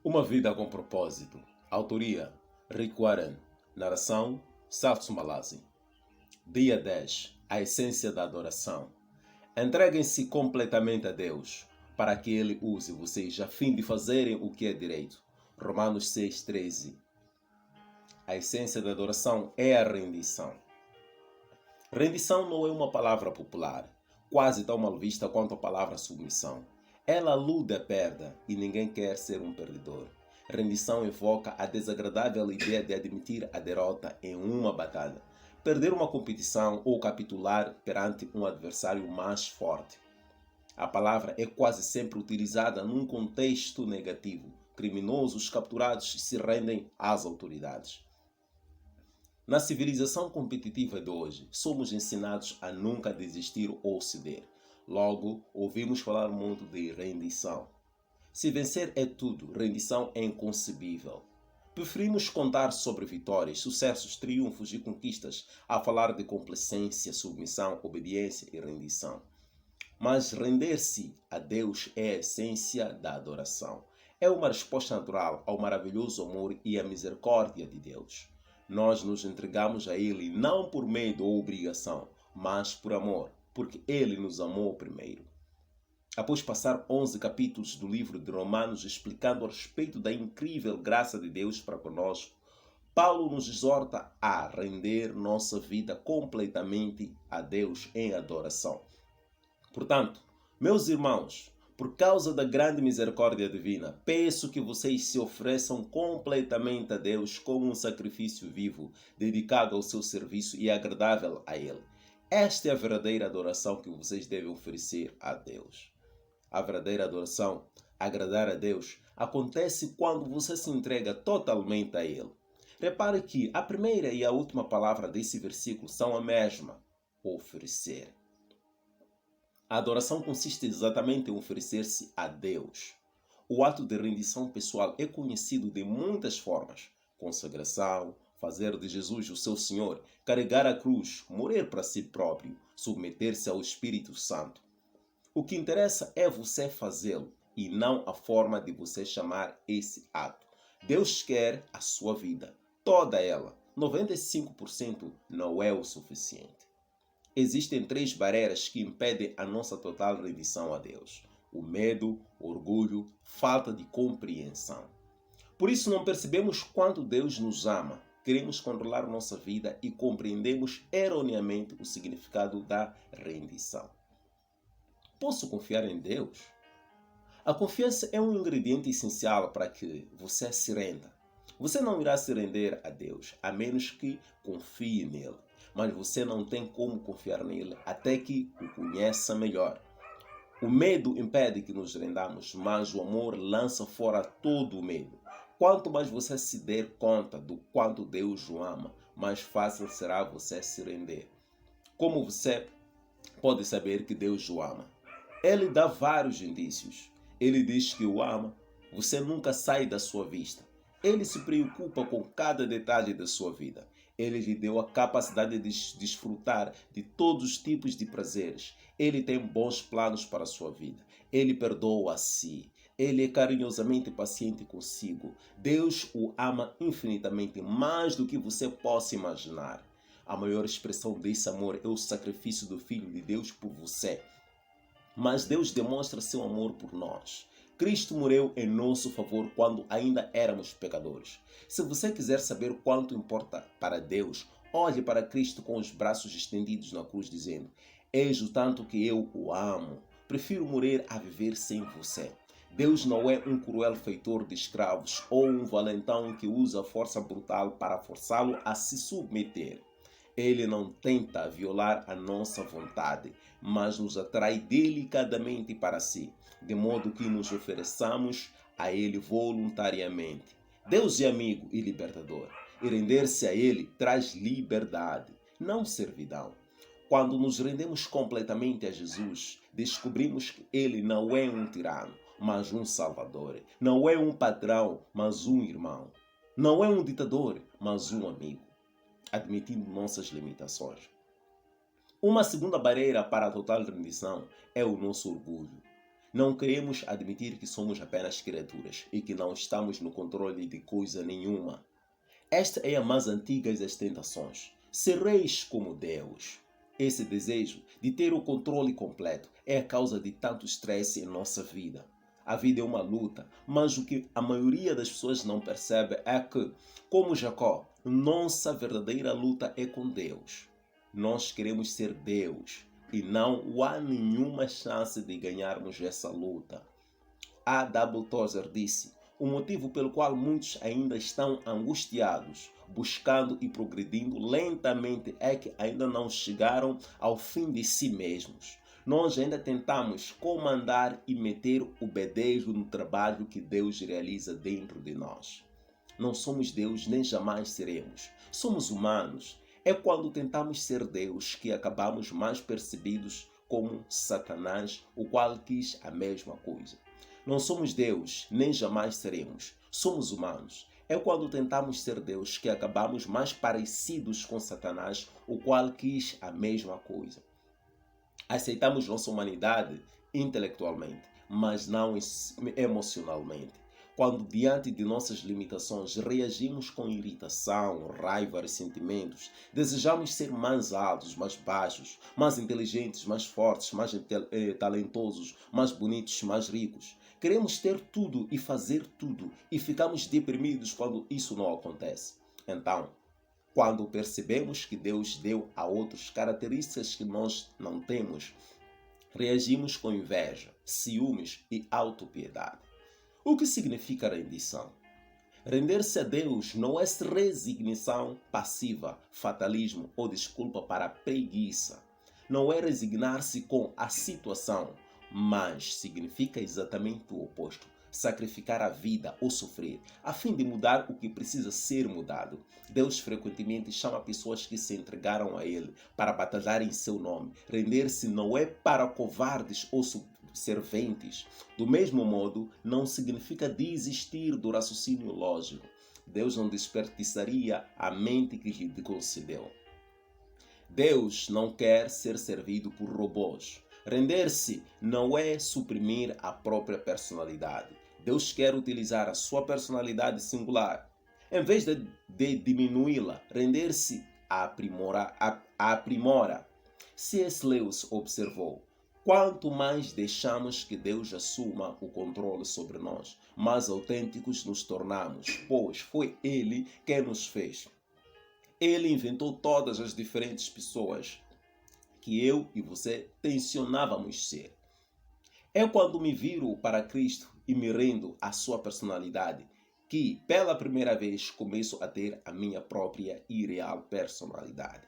Uma vida com propósito. Autoria: Rick Warren. Narração: Salso Malazi. Dia 10. A essência da adoração. Entreguem-se completamente a Deus, para que Ele use vocês a fim de fazerem o que é direito. Romanos 6,13. A essência da adoração é a rendição. Rendição não é uma palavra popular, quase tão mal vista quanto a palavra submissão. Ela alude à perda e ninguém quer ser um perdedor. Rendição evoca a desagradável ideia de admitir a derrota em uma batalha, perder uma competição ou capitular perante um adversário mais forte. A palavra é quase sempre utilizada num contexto negativo. Criminosos capturados se rendem às autoridades. Na civilização competitiva de hoje, somos ensinados a nunca desistir ou ceder. Logo, ouvimos falar muito de rendição. Se vencer é tudo, rendição é inconcebível. Preferimos contar sobre vitórias, sucessos, triunfos e conquistas a falar de complacência, submissão, obediência e rendição. Mas render-se a Deus é a essência da adoração. É uma resposta natural ao maravilhoso amor e à misericórdia de Deus. Nós nos entregamos a Ele não por medo ou obrigação, mas por amor, porque Ele nos amou primeiro. Após passar 11 capítulos do livro de Romanos explicando a respeito da incrível graça de Deus para conosco, Paulo nos exorta a render nossa vida completamente a Deus em adoração. Portanto, meus irmãos, por causa da grande misericórdia divina, peço que vocês se ofereçam completamente a Deus como um sacrifício vivo, dedicado ao seu serviço e agradável a Ele. Esta é a verdadeira adoração que vocês devem oferecer a Deus. A verdadeira adoração, agradar a Deus, acontece quando você se entrega totalmente a Ele. Repare que a primeira e a última palavra desse versículo são a mesma: oferecer. A adoração consiste exatamente em oferecer-se a Deus. O ato de rendição pessoal é conhecido de muitas formas: consagração, fazer de Jesus o seu Senhor, carregar a cruz, morrer para si próprio, submeter-se ao Espírito Santo. O que interessa é você fazê-lo e não a forma de você chamar esse ato. Deus quer a sua vida, toda ela. 95% não é o suficiente. Existem 3 barreiras que impedem a nossa total rendição a Deus: o medo, o orgulho, falta de compreensão. Por isso não percebemos quanto Deus nos ama, queremos controlar nossa vida e compreendemos erroneamente o significado da rendição. Posso confiar em Deus? A confiança é um ingrediente essencial para que você se renda. Você não irá se render a Deus, a menos que confie nele. Mas você não tem como confiar nele até que o conheça melhor. O medo impede que nos rendamos, mas o amor lança fora todo o medo. Quanto mais você se der conta do quanto Deus o ama, mais fácil será você se render. Como você pode saber que Deus o ama? Ele dá vários indícios. Ele diz que o ama. Você nunca sai da sua vista. Ele se preocupa com cada detalhe da sua vida. Ele lhe deu a capacidade de desfrutar de todos os tipos de prazeres. Ele tem bons planos para a sua vida. Ele perdoa a si. Ele é carinhosamente paciente consigo. Deus o ama infinitamente mais do que você possa imaginar. A maior expressão desse amor é o sacrifício do Filho de Deus por você. Mas Deus demonstra seu amor por nós. Cristo morreu em nosso favor quando ainda éramos pecadores. Se você quiser saber quanto importa para Deus, olhe para Cristo com os braços estendidos na cruz, dizendo: eis o tanto que eu o amo. Prefiro morrer a viver sem você. Deus não é um cruel feitor de escravos ou um valentão que usa força brutal para forçá-lo a se submeter. Ele não tenta violar a nossa vontade, mas nos atrai delicadamente para si, de modo que nos ofereçamos a Ele voluntariamente. Deus é amigo e libertador, e render-se a Ele traz liberdade, não servidão. Quando nos rendemos completamente a Jesus, descobrimos que Ele não é um tirano, mas um salvador. Não é um patrão, mas um irmão. Não é um ditador, mas um amigo, admitindo nossas limitações. Uma segunda barreira para a total rendição é o nosso orgulho. Não queremos admitir que somos apenas criaturas e que não estamos no controle de coisa nenhuma. Esta é a mais antiga das tentações. Sereis como Deus. Esse desejo de ter o controle completo é a causa de tanto estresse em nossa vida. A vida é uma luta, mas o que a maioria das pessoas não percebe é que, como Jacó, nossa verdadeira luta é com Deus. Nós queremos ser Deus e não há nenhuma chance de ganharmos essa luta. A. W. Tozer disse: o motivo pelo qual muitos ainda estão angustiados, buscando e progredindo lentamente é que ainda não chegaram ao fim de si mesmos. Nós ainda tentamos comandar e meter o bedelho no trabalho que Deus realiza dentro de nós. Não somos Deus nem jamais seremos. Somos humanos. É quando tentamos ser Deus que acabamos mais percebidos como Satanás, o qual quis a mesma coisa. Não somos Deus, nem jamais seremos. Somos humanos. É quando tentamos ser Deus que acabamos mais parecidos com Satanás, o qual quis a mesma coisa. Aceitamos nossa humanidade intelectualmente, mas não emocionalmente. Quando diante de nossas limitações reagimos com irritação, raiva, ressentimentos, desejamos ser mais altos, mais baixos, mais inteligentes, mais fortes, mais talentosos, mais bonitos, mais ricos. Queremos ter tudo e fazer tudo e ficamos deprimidos quando isso não acontece. Então, quando percebemos que Deus deu a outros características que nós não temos, reagimos com inveja, ciúmes e autopiedade. O que significa rendição? Render-se a Deus não é resignação passiva, fatalismo ou desculpa para a preguiça. Não é resignar-se com a situação, mas significa exatamente o oposto. Sacrificar a vida ou sofrer, a fim de mudar o que precisa ser mudado. Deus frequentemente chama pessoas que se entregaram a Ele para batalhar em seu nome. Render-se não é para covardes ou serventes. Do mesmo modo, não significa desistir do raciocínio lógico. Deus não desperdiçaria a mente que lhe concedeu. Deus não quer ser servido por robôs. Render-se não é suprimir a própria personalidade. Deus quer utilizar a sua personalidade singular. Em vez de diminuí-la, render-se aprimora. C.S. Lewis observou: quanto mais deixamos que Deus assuma o controle sobre nós, mais autênticos nos tornamos, pois foi Ele quem nos fez. Ele inventou todas as diferentes pessoas que eu e você tensionávamos ser. É quando me viro para Cristo e me rendo à sua personalidade que, pela primeira vez, começo a ter a minha própria e real personalidade.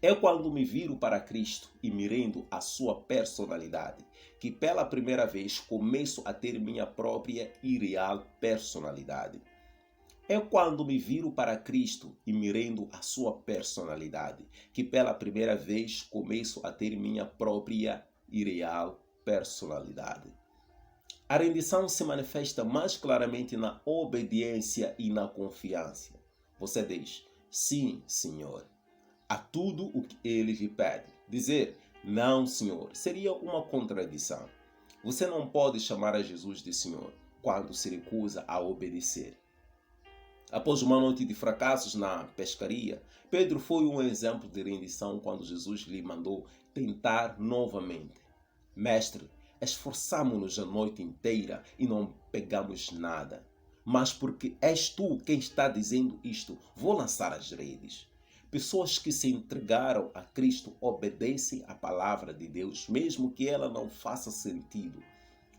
É quando me viro para Cristo e me rendo à sua personalidade que, pela primeira vez, começo a ter minha própria e real personalidade. É quando me viro para Cristo e me rendo à sua personalidade que pela primeira vez começo a ter minha própria e real personalidade. A rendição se manifesta mais claramente na obediência e na confiança. Você diz: sim, Senhor, a tudo o que Ele lhe pede. Dizer não, Senhor, seria uma contradição. Você não pode chamar a Jesus de Senhor quando se recusa a obedecer. Após uma noite de fracassos na pescaria, Pedro foi um exemplo de rendição quando Jesus lhe mandou tentar novamente. Mestre, esforçamo-nos a noite inteira e não pegamos nada. Mas porque és tu quem está dizendo isto, vou lançar as redes. Pessoas que se entregaram a Cristo obedecem à palavra de Deus, mesmo que ela não faça sentido.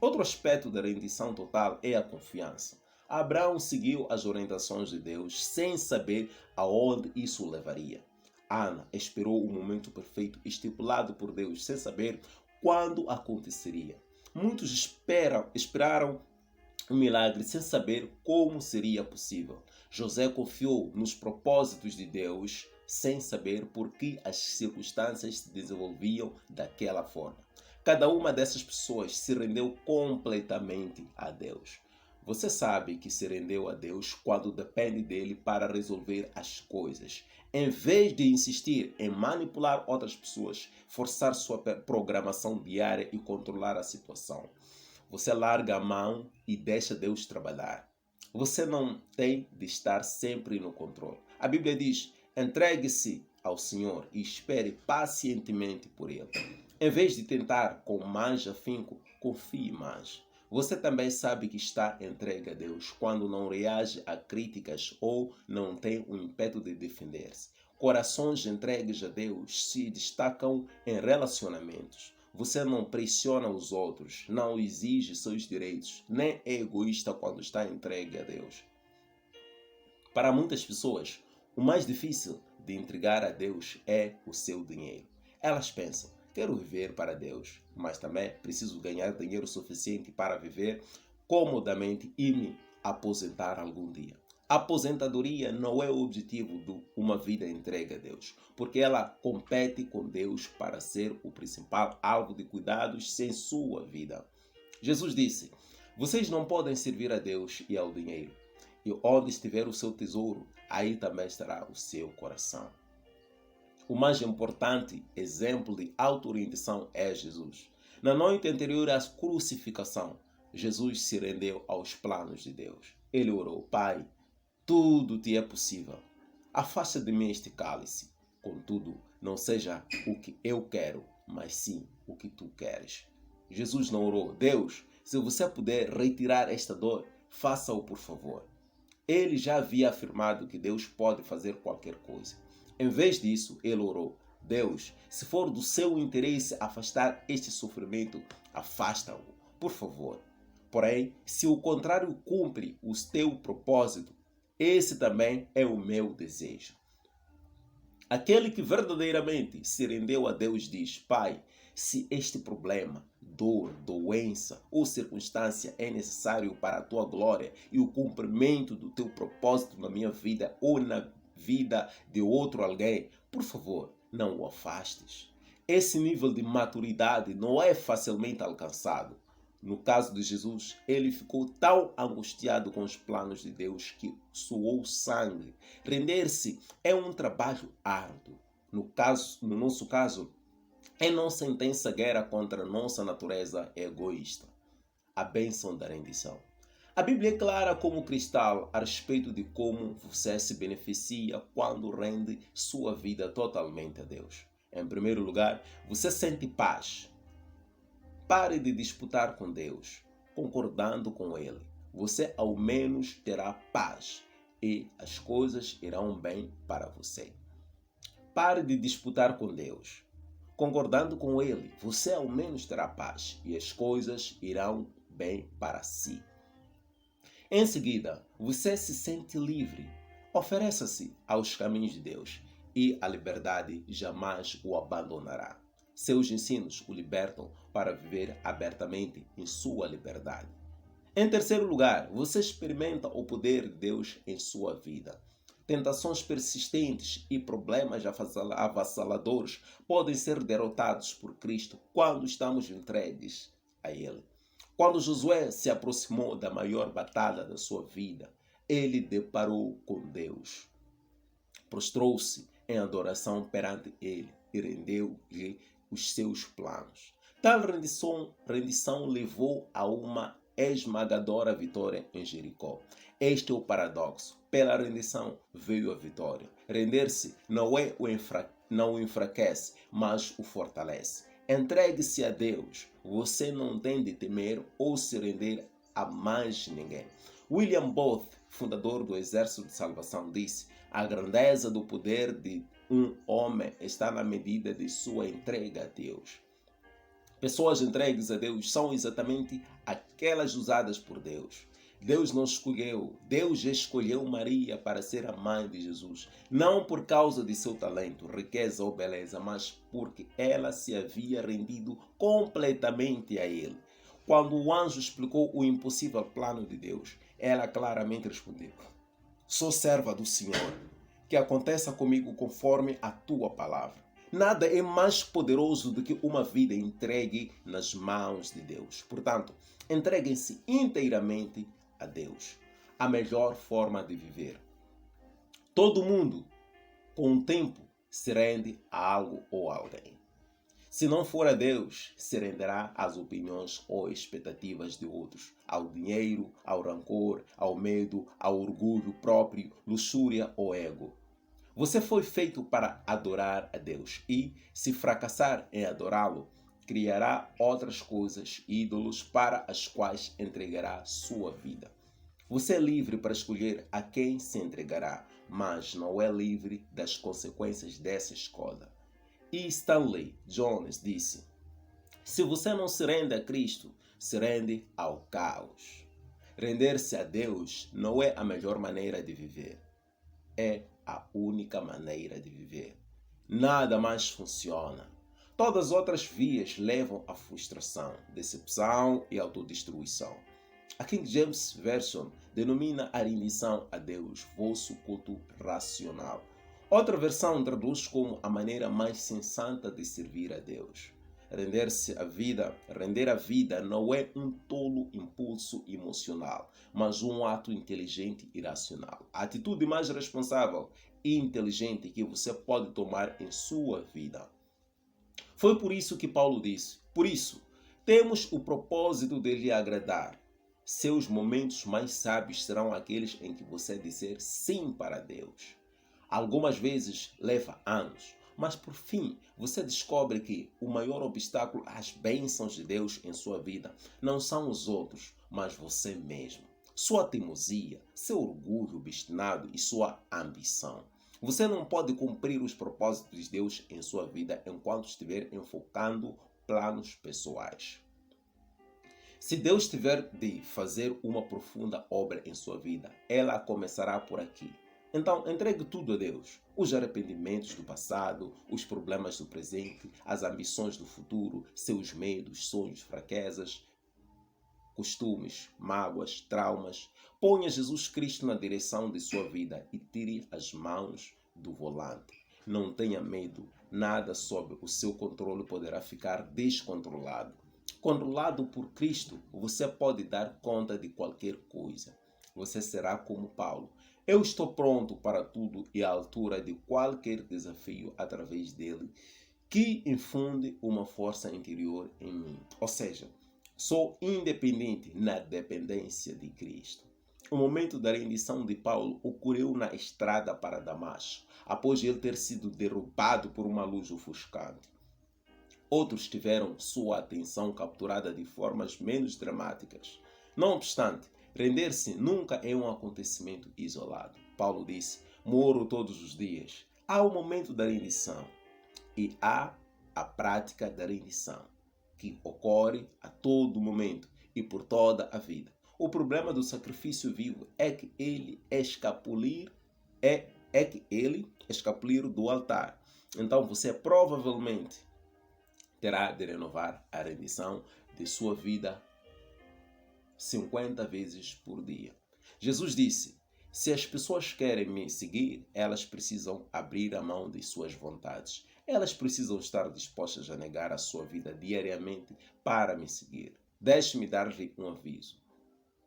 Outro aspecto da rendição total é a confiança. Abraão seguiu as orientações de Deus sem saber aonde isso o levaria. Ana esperou o momento perfeito estipulado por Deus sem saber quando aconteceria. Muitos esperaram um milagre sem saber como seria possível. José confiou nos propósitos de Deus sem saber por que as circunstâncias se desenvolviam daquela forma. Cada uma dessas pessoas se rendeu completamente a Deus. Você sabe que se rendeu a Deus quando depende dele para resolver as coisas. Em vez de insistir em manipular outras pessoas, forçar sua programação diária e controlar a situação, você larga a mão e deixa Deus trabalhar. Você não tem de estar sempre no controle. A Bíblia diz: entregue-se ao Senhor e espere pacientemente por Ele. Em vez de tentar com mais afinco, confie mais. Você também sabe que está entregue a Deus quando não reage a críticas ou não tem o ímpeto de defender-se. Corações entregues a Deus se destacam em relacionamentos. Você não pressiona os outros, não exige seus direitos, nem é egoísta quando está entregue a Deus. Para muitas pessoas, o mais difícil de entregar a Deus é o seu dinheiro. Elas pensam: quero viver para Deus, mas também preciso ganhar dinheiro suficiente para viver comodamente e me aposentar algum dia. A aposentadoria não é o objetivo de uma vida entregue a Deus, porque ela compete com Deus para ser o principal alvo de cuidados em sua vida. Jesus disse: vocês não podem servir a Deus e ao dinheiro. E onde estiver o seu tesouro, aí também estará o seu coração. O mais importante exemplo de auto-orientação é Jesus. Na noite anterior à crucificação, Jesus se rendeu aos planos de Deus. Ele orou: Pai, tudo te é possível. Afasta de mim este cálice. Contudo, não seja o que eu quero, mas sim o que tu queres. Jesus não orou: Deus, se você puder retirar esta dor, faça-o por favor. Ele já havia afirmado que Deus pode fazer qualquer coisa. Em vez disso, ele orou: Deus, se for do seu interesse afastar este sofrimento, afasta-o, por favor. Porém, se o contrário cumpre o teu propósito, esse também é o meu desejo. Aquele que verdadeiramente se rendeu a Deus diz: Pai, se este problema, dor, doença ou circunstância é necessário para a tua glória e o cumprimento do teu propósito na minha vida ou na vida de outro alguém, por favor, não o afastes. Esse nível de maturidade não é facilmente alcançado. No caso de Jesus, ele ficou tão angustiado com os planos de Deus que suou sangue. Render-se é um trabalho árduo. No nosso caso, é não sentença guerra contra a nossa natureza egoísta. A bênção da rendição. A Bíblia é clara como cristal a respeito de como você se beneficia quando rende sua vida totalmente a Deus. Em primeiro lugar, você sente paz. Pare de disputar com Deus, concordando com Ele. Você ao menos terá paz e as coisas irão bem para você. Pare de disputar com Deus. Concordando com Ele, você ao menos terá paz e as coisas irão bem para si. Em seguida, você se sente livre. Ofereça-se aos caminhos de Deus e a liberdade jamais o abandonará. Seus ensinos o libertam para viver abertamente em sua liberdade. Em terceiro lugar, você experimenta o poder de Deus em sua vida. Tentações persistentes e problemas avassaladores podem ser derrotados por Cristo quando estamos entregues a Ele. Quando Josué se aproximou da maior batalha da sua vida, ele deparou com Deus. Prostrou-se em adoração perante Ele e rendeu-lhe os seus planos. Tal rendição levou a uma esmagadora vitória em Jericó. Este é o paradoxo. Pela rendição veio a vitória. Render-se não o enfraquece, mas o fortalece. Entregue-se a Deus. Você não tem de temer ou se render a mais ninguém. William Booth, fundador do Exército de Salvação, disse: a grandeza do poder de um homem está na medida de sua entrega a Deus. Pessoas entregues a Deus são exatamente aquelas usadas por Deus. Deus não escolheu, Deus escolheu Maria para ser a mãe de Jesus, não por causa de seu talento, riqueza ou beleza, mas porque ela se havia rendido completamente a Ele. Quando o anjo explicou o impossível plano de Deus, ela claramente respondeu: sou serva do Senhor, que aconteça comigo conforme a tua palavra. Nada é mais poderoso do que uma vida entregue nas mãos de Deus. Portanto, entreguem-se inteiramente a Deus. A melhor forma de viver. Todo mundo Com o tempo, se rende a algo ou alguém. Se não for a Deus, se renderá às opiniões ou expectativas de outros, ao dinheiro, ao rancor, ao medo, ao orgulho próprio, luxúria ou ego. Você foi feito para adorar a Deus e, se fracassar em adorá-lo, criará outras coisas, ídolos, para as quais entregará sua vida. Você é livre para escolher a quem se entregará, mas não é livre das consequências dessa escolha. E Stanley Jones disse: se você não se rende a Cristo, se rende ao caos. Render-se a Deus não é a melhor maneira de viver. É a única maneira de viver. Nada mais funciona. Todas as outras vias levam à frustração, decepção e autodestruição. A King James Version denomina a rendição a Deus vosso culto racional. Outra versão traduz como a maneira mais sensata de servir a Deus. Render a vida não é um tolo impulso emocional, mas um ato inteligente e racional. A atitude mais responsável e inteligente que você pode tomar em sua vida. Foi por isso que Paulo disse: por isso, temos o propósito de lhe agradar. Seus momentos mais sábios serão aqueles em que você disser sim para Deus. Algumas vezes leva anos, mas por fim você descobre que o maior obstáculo às bênçãos de Deus em sua vida não são os outros, mas você mesmo. Sua teimosia, seu orgulho obstinado e sua ambição. Você não pode cumprir os propósitos de Deus em sua vida enquanto estiver enfocando planos pessoais. Se Deus tiver de fazer uma profunda obra em sua vida, ela começará por aqui. Então, entregue tudo a Deus. Os arrependimentos do passado, os problemas do presente, as ambições do futuro, seus medos, sonhos, fraquezas, costumes, mágoas, traumas. Ponha Jesus Cristo na direção de sua vida e tire as mãos do volante. Não tenha medo, nada sob o seu controle poderá ficar descontrolado. Controlado por Cristo, você pode dar conta de qualquer coisa. Você será como Paulo. Eu estou pronto para tudo e à altura de qualquer desafio através dele, que infunde uma força interior em mim. Ou seja, sou independente na dependência de Cristo. O momento da rendição de Paulo ocorreu na estrada para Damasco, após ele ter sido derrubado por uma luz ofuscante. Outros tiveram sua atenção capturada de formas menos dramáticas. Não obstante, render-se nunca é um acontecimento isolado. Paulo disse: morro todos os dias. Há o momento da rendição e há a prática da rendição, que ocorre a todo momento e por toda a vida. O problema do sacrifício vivo é que ele escapulir do altar. Então você provavelmente terá de renovar a rendição de sua vida 50 vezes por dia. Jesus disse: se as pessoas querem me seguir, elas precisam abrir a mão de suas vontades. Elas precisam estar dispostas a negar a sua vida diariamente para me seguir. Deixe-me dar-lhe um aviso.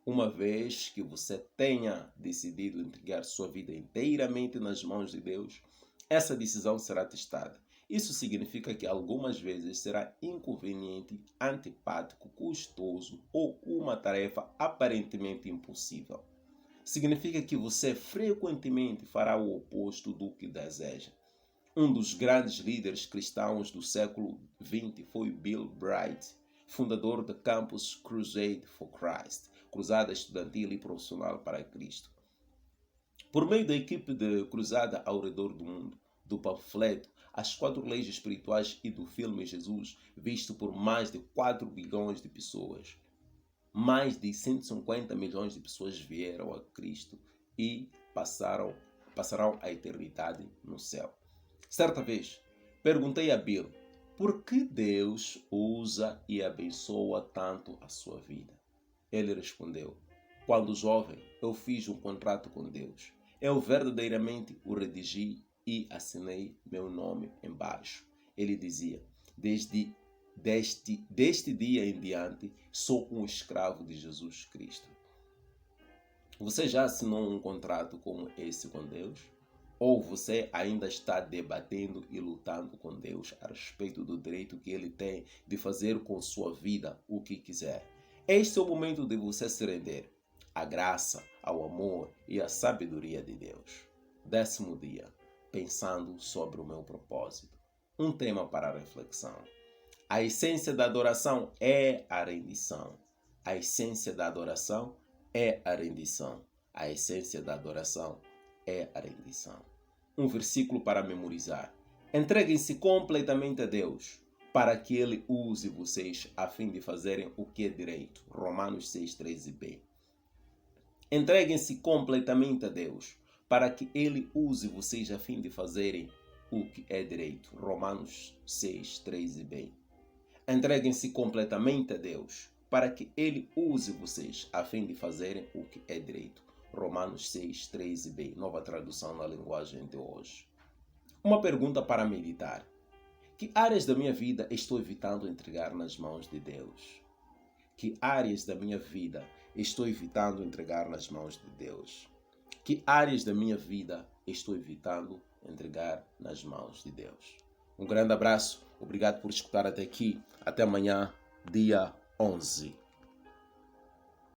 Uma vez que você tenha decidido entregar sua vida inteiramente nas mãos de Deus, essa decisão será testada. Isso significa que algumas vezes será inconveniente, antipático, custoso ou uma tarefa aparentemente impossível. Significa que você frequentemente fará o oposto do que deseja. Um dos grandes líderes cristãos do século XX foi Bill Bright, fundador do Campus Crusade for Christ, cruzada estudantil e profissional para Cristo. Por meio da equipe de cruzada ao redor do mundo, do panfleto As 4 Leis Espirituais e do filme Jesus, visto por mais de 4 bilhões de pessoas, mais de 150 milhões de pessoas vieram a Cristo e passarão a eternidade no céu. Certa vez, perguntei a Bill por que Deus usa e abençoa tanto a sua vida. Ele respondeu: quando jovem, eu fiz um contrato com Deus. Eu verdadeiramente o redigi e assinei meu nome embaixo. Ele dizia: deste dia em diante, sou um escravo de Jesus Cristo. Você já assinou um contrato como esse com Deus? Ou você ainda está debatendo e lutando com Deus a respeito do direito que Ele tem de fazer com sua vida o que quiser. Este é o momento de você se render à graça, ao amor e à sabedoria de Deus. 10º dia, pensando sobre o meu propósito. Um tema para a reflexão. A essência da adoração é a rendição. A essência da adoração é a rendição. A essência da adoração é a rendição. Um versículo para memorizar. Entreguem-se completamente a Deus, para que Ele use vocês a fim de fazerem o que é direito. Romanos 6:13b. Entreguem-se completamente a Deus, para que Ele use vocês a fim de fazerem o que é direito. Romanos 6:13b. Entreguem-se completamente a Deus, para que Ele use vocês a fim de fazerem o que é direito. Romanos 6:13b, nova tradução na linguagem de hoje. Uma pergunta para meditar. Que áreas da minha vida estou evitando entregar nas mãos de Deus? Que áreas da minha vida estou evitando entregar nas mãos de Deus? Que áreas da minha vida estou evitando entregar nas mãos de Deus? Um grande abraço, obrigado por escutar até aqui. Até amanhã, dia 11.